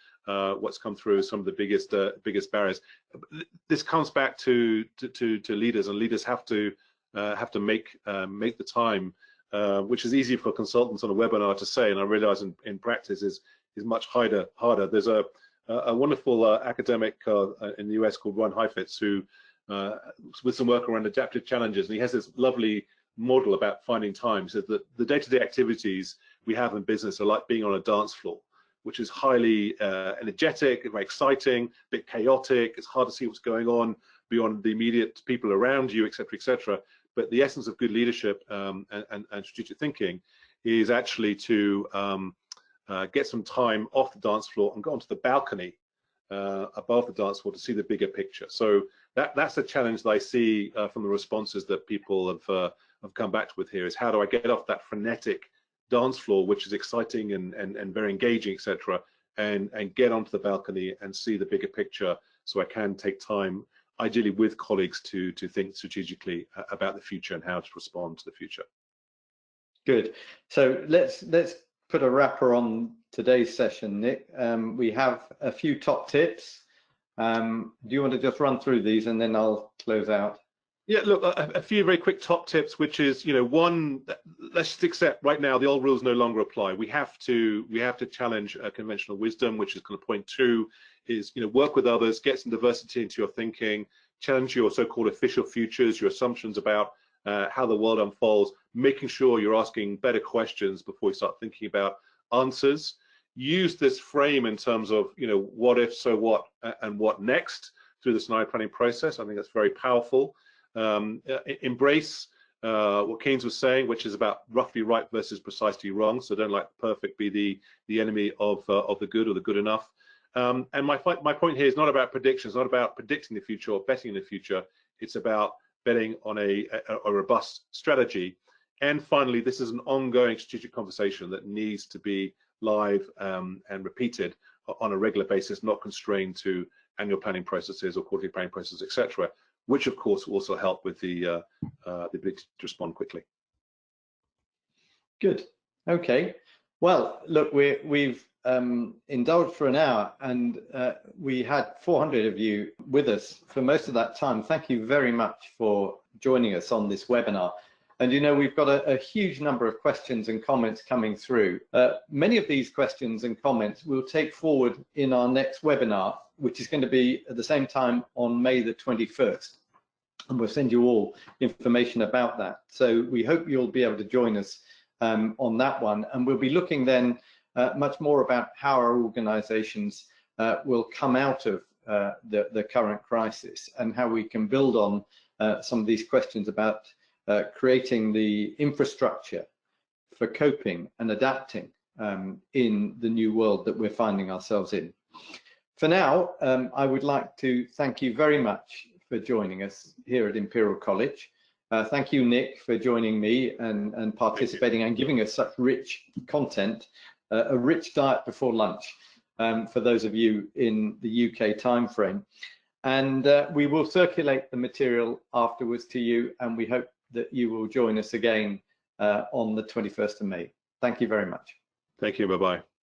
B: what's come through some of the biggest barriers. This comes back to leaders, and leaders have to make the time, which is easy for consultants on a webinar to say, and I realize in practice is much harder. There's a wonderful academic in the US called Ron Heifetz, who with some work around adaptive challenges, and he has this lovely model about finding time. He says that the day-to-day activities we have in business are like being on a dance floor, which is highly energetic, very exciting, a bit chaotic. It's hard to see what's going on beyond the immediate people around you, et cetera, but the essence of good leadership and strategic thinking is actually to get some time off the dance floor and go onto the balcony above the dance floor to see the bigger picture. So that's a challenge that I see from the responses that people have come back with here, is how do I get off that frenetic dance floor, which is exciting and very engaging, etc., and get onto the balcony and see the bigger picture, so I can take time, ideally with colleagues, to think strategically about the future and how to respond to the future.
A: Good. So let's put a wrapper on today's session, Nick. We have a few top tips. Do you want to just run through these and then I'll close out?
B: Yeah, look, a few very quick top tips, which is, one, let's just accept right now the old rules no longer apply. We have to challenge conventional wisdom, which is kind of point 2, is work with others, get some diversity into your thinking, challenge your so-called official futures, your assumptions about how the world unfolds, making sure you're asking better questions before you start thinking about answers. Use this frame in terms of what if, so what, and what next through the scenario planning process. I think that's very powerful. Embrace what Keynes was saying, which is about roughly right versus precisely wrong. So don't let the perfect be the enemy of the good or the good enough. And my point here is not about predictions, not about predicting the future or betting in the future. It's about betting on a robust strategy. And finally, this is an ongoing strategic conversation that needs to be live and repeated on a regular basis, not constrained to annual planning processes or quarterly planning processes, etc., which of course will also help with the ability to respond quickly.
A: Good. Okay. Well, look, we've indulged for an hour, and we had 400 of you with us for most of that time. Thank you very much for joining us on this webinar. And we've got a huge number of questions and comments coming through. Many of these questions and comments we'll take forward in our next webinar, which is going to be at the same time on May the 21st. And we'll send you all information about that. So we hope you'll be able to join us on that one. And we'll be looking then much more about how our organizations will come out of the current crisis, and how we can build on some of these questions about creating the infrastructure for coping and adapting in the new world that we're finding ourselves in. For now, I would like to thank you very much for joining us here at Imperial College. Thank you, Nick, for joining me and participating and giving us such rich content, a rich diet before lunch for those of you in the UK timeframe. And we will circulate the material afterwards to you, and we hope that you will join us again on the 21st of May. Thank you very much.
B: Thank you. Bye-bye.